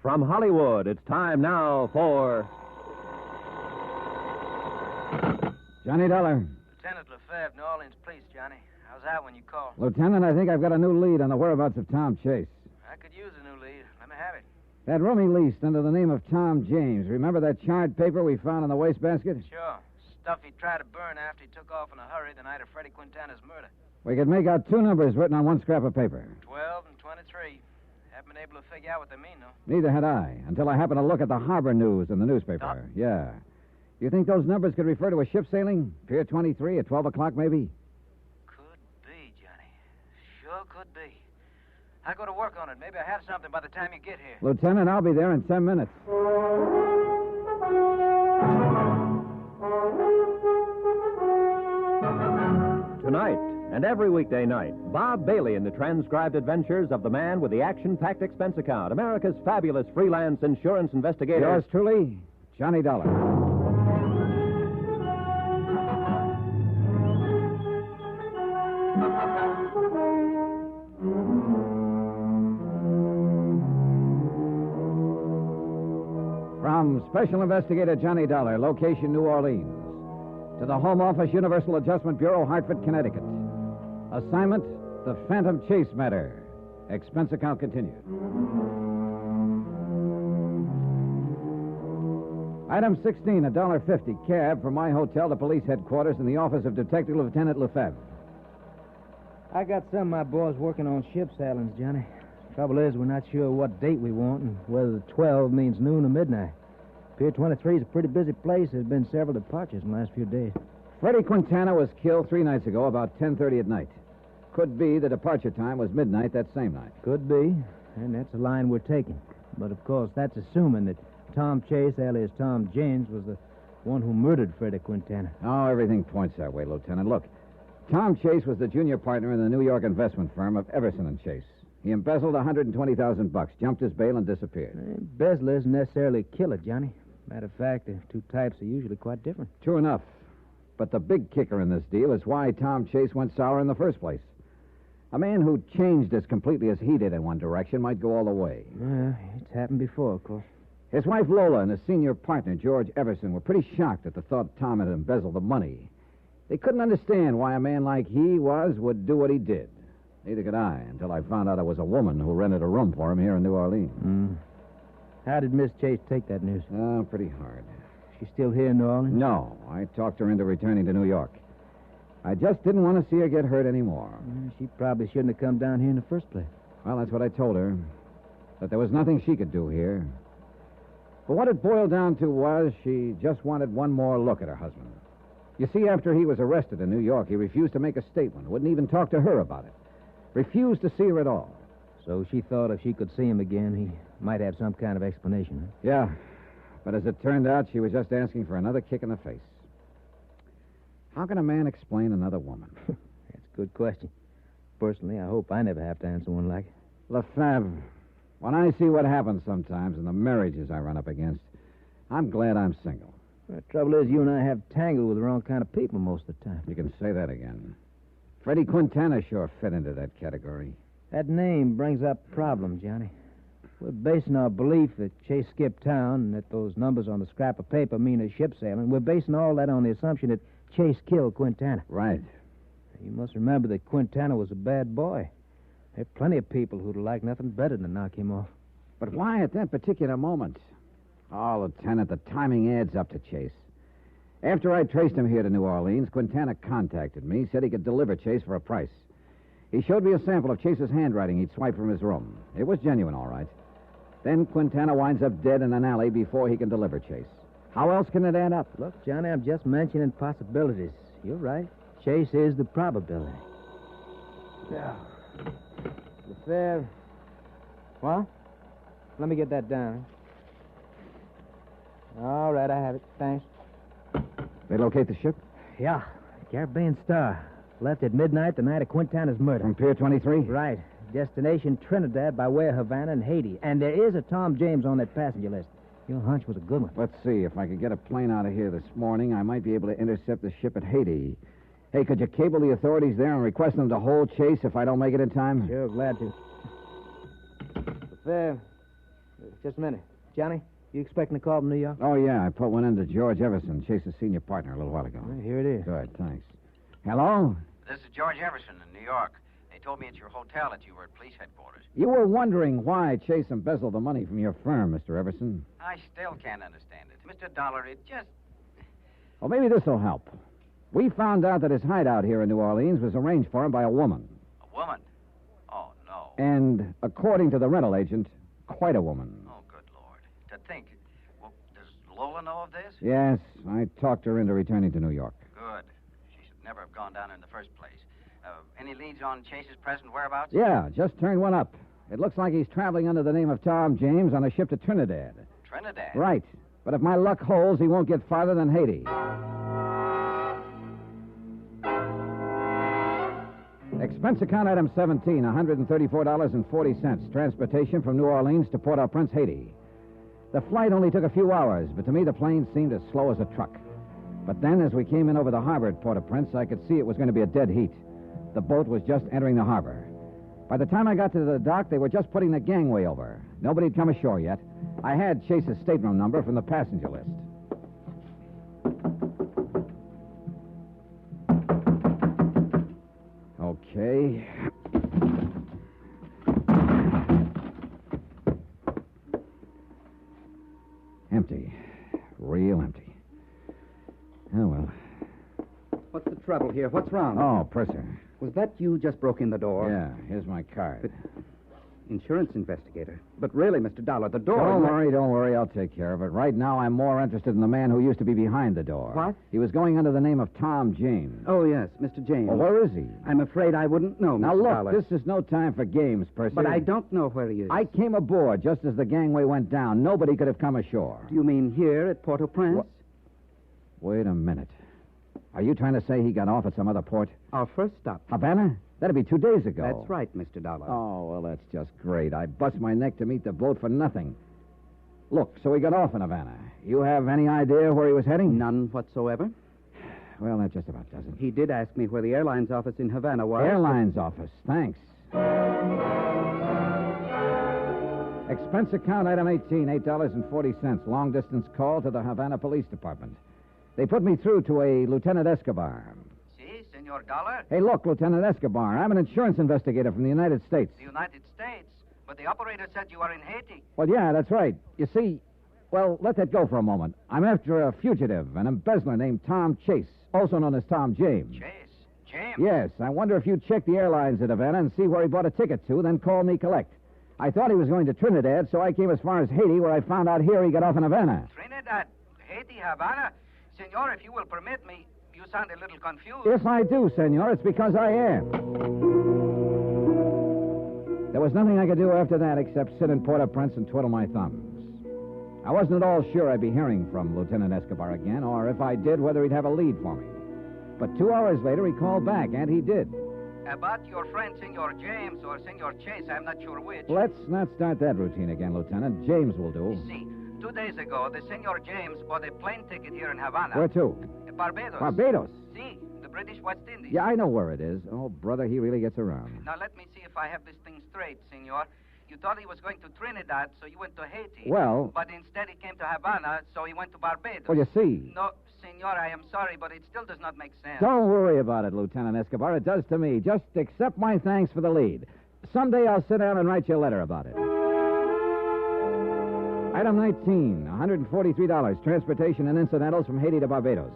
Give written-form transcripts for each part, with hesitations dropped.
From Hollywood, it's time now for... Johnny Dollar. Lieutenant Lefebvre, New Orleans Police, Johnny. How's that when you call? Lieutenant, I think I've got a new lead on the whereabouts of Tom Chase. I could use a new lead. Let me have it. That room he leased under the name of Tom James. Remember that charred paper we found in the wastebasket? Sure. Stuff he tried to burn after he took off in a hurry the night of Freddie Quintana's murder. We could make out two numbers written on one scrap of paper. 12 and 23. Haven't been able to figure out what they mean, though. Neither had I, until I happened to look at the harbor news in the newspaper. Yeah. You think those numbers could refer to a ship sailing? Pier 23 at 12 o'clock, maybe? Could be, Johnny. Sure could be. I'll go to work on it. Maybe I have something by the time you get here. Lieutenant, I'll be there in 10 minutes. Tonight and every weekday night, Bob Bailey in the transcribed adventures of the man with the action-packed expense account, America's fabulous freelance insurance investigator. Yours truly, Johnny Dollar. From Special Investigator Johnny Dollar, location New Orleans, to the Home Office Universal Adjustment Bureau, Hartford, Connecticut. Assignment, the Phantom Chase matter. Expense account continued. Item 16, $1.50, cab from my hotel to police headquarters in the office of Detective Lieutenant Lefebvre. I got some of my boys working on ship sailings, Johnny. Trouble is, we're not sure what date we want and whether the 12 means noon or midnight. Pier 23 is a pretty busy place. There's been several departures in the last few days. Freddie Quintana was killed 3 nights ago, about 10:30 at night. Could be the departure time was midnight that same night. Could be, and that's the line we're taking. But, of course, that's assuming that Tom Chase, alias Tom James, was the one who murdered Freddie Quintana. Oh, everything points that way, Lieutenant. Look, Tom Chase was the junior partner in the New York investment firm of Everson and Chase. He embezzled $120,000, jumped his bail, and disappeared. Embezzler isn't necessarily a killer, Johnny. Matter of fact, the two types are usually quite different. True enough. But the big kicker in this deal is why Tom Chase went sour in the first place. A man who changed as completely as he did in one direction might go all the way. Yeah, it's happened before, of course. His wife Lola and his senior partner, George Everson, were pretty shocked at the thought Tom had embezzled the money. They couldn't understand why a man like he would do what he did. Neither could I, until I found out it was a woman who rented a room for him here in New Orleans. How did Miss Chase take that news? Oh, pretty hard. She's still here in New Orleans? No, I talked her into returning to New York. I just didn't want to see her get hurt anymore. She probably shouldn't have come down here in the first place. Well, that's what I told her. That there was nothing she could do here. But what it boiled down to was she just wanted one more look at her husband. You see, after he was arrested in New York, he refused to make a statement, wouldn't even talk to her about it. Refused to see her at all. So she thought if she could see him again, he might have some kind of explanation. Huh? Yeah. But as it turned out, she was just asking for another kick in the face. How can a man explain another woman? That's a good question. Personally, I hope I never have to answer one like it. Lefebvre, when I see what happens sometimes in the marriages I run up against, I'm glad I'm single. The trouble is, you and I have tangled with the wrong kind of people most of the time. You can say that again. Freddie Quintana sure fit into that category. That name brings up a problem, Johnny. We're basing our belief that Chase skipped town and that those numbers on the scrap of paper mean a ship sailing. We're basing all that on the assumption that Chase killed Quintana. Right. You must remember that Quintana was a bad boy. There are plenty of people who'd like nothing better than knock him off. But why at that particular moment? Oh, Lieutenant, the timing adds up to Chase. After I traced him here to New Orleans, Quintana contacted me, said he could deliver Chase for a price. He showed me a sample of Chase's handwriting he'd swiped from his room. It was genuine, all right. Then Quintana winds up dead in an alley before he can deliver Chase. How else can it add up? Look, Johnny, I'm just mentioning possibilities. You're right. Chase is the probability. Yeah. Lefebvre. What? Let me get that down. All right, I have it. Thanks. They locate the ship? Yeah. Caribbean Star. Left at midnight the night of Quintana's murder. From Pier 23? Right. Destination Trinidad by way of Havana and Haiti. And there is a Tom James on that passenger list. Your hunch was a good one. Let's see. If I could get a plane out of here this morning, I might be able to intercept the ship at Haiti. Hey, could you cable the authorities there and request them to hold Chase if I don't make it in time? Sure, glad to. Lefebvre, Just a minute. Johnny, you expecting a call from New York? Oh, yeah. I put one into George Everson, Chase's senior partner, a little while ago. Well, here it is. Good, thanks. Hello? This is George Everson in New York. They told me at your hotel that you were at police headquarters. You were wondering why Chase embezzled the money from your firm, Mr. Everson. I still can't understand it. Mr. Dollar, it just... Well, maybe this will help. We found out that his hideout here in New Orleans was arranged for him by a woman. A woman? Oh, no. And, according to the rental agent, quite a woman. Oh, good Lord. To think. Well, does Lola know of this? Yes, I talked her into returning to New York. Good. She should never have gone down in the first place. Any leads on Chase's present whereabouts? Yeah, just turned one up. It looks like he's traveling under the name of Tom James on a ship to Trinidad. Trinidad? Right. But if my luck holds, he won't get farther than Haiti. Expense account item 17, $134.40. Transportation from New Orleans to Port-au-Prince, Haiti. The flight only took a few hours, but to me the plane seemed as slow as a truck. But then, as we came in over the harbor at Port-au-Prince, I could see it was going to be a dead heat. The boat was just entering the harbor. By the time I got to the dock, they were just putting the gangway over. Nobody had come ashore yet. I had Chase's stateroom number from the passenger list. Okay. Empty. Real empty. Oh, well. What's the trouble here? What's wrong? Oh, Purser. Was that you just broke in the door? Yeah, here's my card. Insurance investigator. But really, Mr. Dollar, the door... Don't worry. I'll take care of it. Right now, I'm more interested in the man who used to be behind the door. What? He was going under the name of Tom James. Oh, yes, Mr. James. Well, where is he? I'm afraid I wouldn't know, Now, Mr. look, Dollar. this is no time for games, Percy. But I don't know where he is. I came aboard just as the gangway went down. Nobody could have come ashore. Do you mean here at Port-au-Prince? What? Wait a minute. Are you trying to say he got off at some other port? Our first stop. Havana? That'd be 2 days ago. That's right, Mr. Dollar. Oh, well, that's just great. I bust my neck to meet the boat for nothing. Look, so he got off in Havana. You have any idea where he was heading? None whatsoever. Well, that just about does it. He did ask me where the airline's office in Havana was. Airline's office. Thanks. Expense account item 18, $8.40. Long distance call to the Havana Police Department. They put me through to a Lieutenant Escobar. Si, Senor Dollar? Hey, look, Lieutenant Escobar, I'm an insurance investigator from the United States. The United States? But the operator said you are in Haiti. Well, yeah, that's right. You see, well, let that go for a moment. I'm after a fugitive, an embezzler named Tom Chase, also known as Tom James. Chase? James? Yes, I wonder if you'd check the airlines at Havana and see where he bought a ticket to, then call me collect. I thought he was going to Trinidad, so I came as far as Haiti, where I found out here he got off in Havana. Trinidad? Haiti? Havana? Senor, if you will permit me, you sound a little confused. If I do, senor, it's because I am. There was nothing I could do after that except sit in Port-au-Prince and twiddle my thumbs. I wasn't at all sure I'd be hearing from Lieutenant Escobar again, or if I did, whether he'd have a lead for me. But 2 hours later, he called back, and he did. About your friend, Senor James, or Senor Chase, I'm not sure which. Let's not start that routine again, Lieutenant. James will do. See, 2 days ago, the Senor James bought a plane ticket here in Havana. Where to? Barbados. Barbados? See, the British West Indies. Yeah, I know where it is. Oh, brother, he really gets around. Now, let me see if I have this thing straight, Senor. You thought he was going to Trinidad, so you went to Haiti. Well... But instead he came to Havana, so he went to Barbados. Well, you see... No, Senor, I am sorry, but it still does not make sense. Don't worry about it, Lieutenant Escobar. It does to me. Just accept my thanks for the lead. Someday I'll sit down and write you a letter about it. Item 19, $143. Transportation and incidentals from Haiti to Barbados.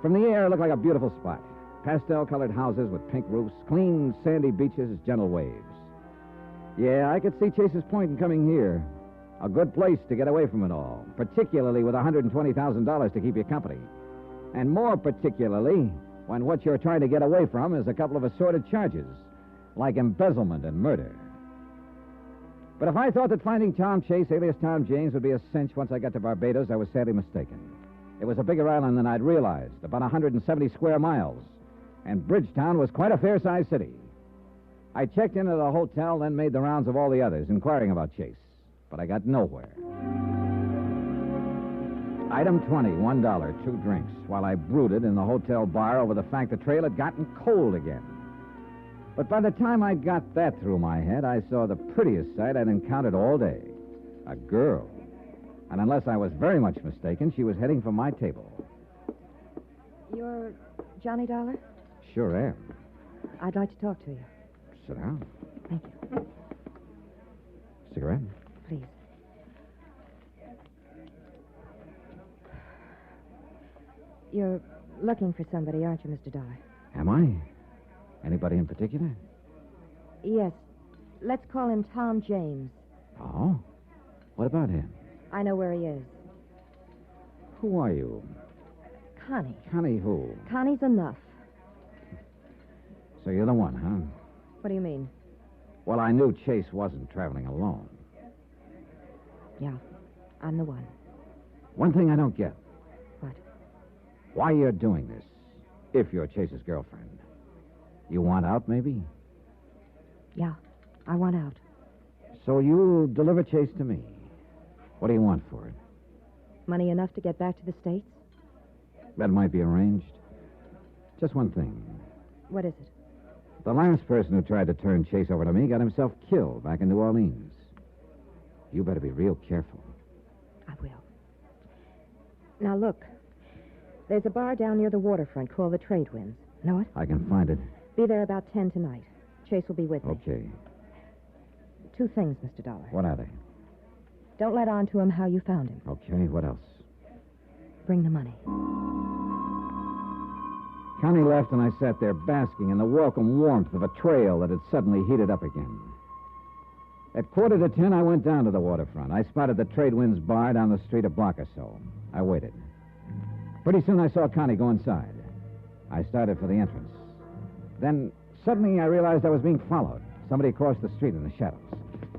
From the air, it looked like a beautiful spot. Pastel-colored houses with pink roofs, clean, sandy beaches, gentle waves. Yeah, I could see Chase's point in coming here. A good place to get away from it all, particularly with $120,000 to keep you company. And more particularly when what you're trying to get away from is a couple of assorted charges, like embezzlement and murder. But if I thought that finding Tom Chase, alias Tom James, would be a cinch once I got to Barbados, I was sadly mistaken. It was a bigger island than I'd realized, about 170 square miles. And Bridgetown was quite a fair-sized city. I checked into the hotel, then made the rounds of all the others, inquiring about Chase. But I got nowhere. Item 20, $1, 2 drinks, while I brooded in the hotel bar over the fact the trail had gotten cold again. But by the time I got that through my head, I saw the prettiest sight I'd encountered all day. A girl. And unless I was very much mistaken, she was heading for my table. You're Johnny Dollar? Sure am. I'd like to talk to you. Sit down. Thank you. Cigarette? Please. You're looking for somebody, aren't you, Mr. Dollar? Am I? Anybody in particular? Yes. Let's call him Tom James. Oh? What about him? I know where he is. Who are you? Connie. Connie who? Connie's enough. So you're the one, huh? What do you mean? Well, I knew Chase wasn't traveling alone. Yeah, I'm the one. One thing I don't get. What? Why you're doing this, if you're Chase's girlfriend. You want out, maybe? Yeah, I want out. So you'll deliver Chase to me. What do you want for it? Money enough to get back to the States? That might be arranged. Just one thing. What is it? The last person who tried to turn Chase over to me got himself killed back in New Orleans. You better be real careful. I will. Now, look. There's a bar down near the waterfront called the Trade Winds. Know it? I can find it. Be there about 10 tonight. Chase will be with me. Okay. Two things, Mr. Dollar. What are they? Don't let on to him how you found him. Okay, what else? Bring the money. Connie left, and I sat there basking in the welcome warmth of a trail that had suddenly heated up again. At 9:45, I went down to the waterfront. I spotted the Trade Winds bar down the street a block or so. I waited. Pretty soon I saw Connie go inside. I started for the entrance. Then, suddenly, I realized I was being followed. Somebody crossed the street in the shadows.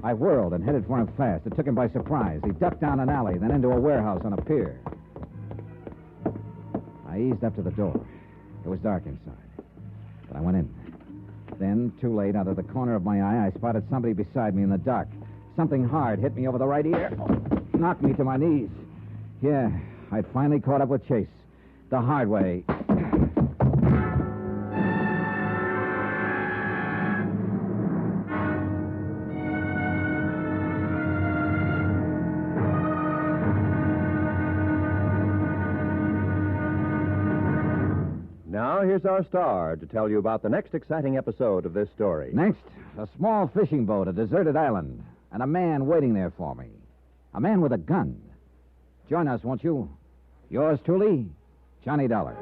I whirled and headed for him fast. It took him by surprise. He ducked down an alley, then into a warehouse on a pier. I eased up to the door. It was dark inside, but I went in. Then, too late, out of the corner of my eye, I spotted somebody beside me in the dark. Something hard hit me over the right ear, knocked me to my knees. Yeah, I'd finally caught up with Chase. The hard way. Now, here's our star to tell you about the next exciting episode of this story. Next, a small fishing boat, a deserted island, and a man waiting there for me. A man with a gun. Join us, won't you? Yours truly, Johnny Dollar.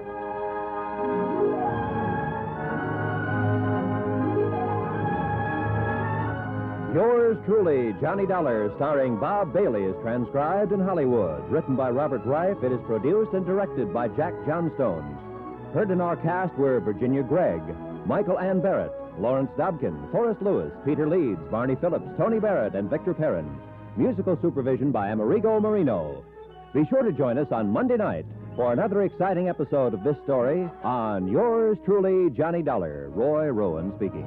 Yours truly, Johnny Dollar, starring Bob Bailey, is transcribed in Hollywood. Written by Robert Reif, it is produced and directed by Jack Johnstone. Heard in our cast were Virginia Gregg, Michael Ann Barrett, Lawrence Dobkin, Forrest Lewis, Peter Leeds, Barney Phillips, Tony Barrett, and Victor Perrin. Musical supervision by Amerigo Marino. Be sure to join us on Monday night for another exciting episode of this story on Yours truly, Johnny Dollar. Roy Rowan speaking.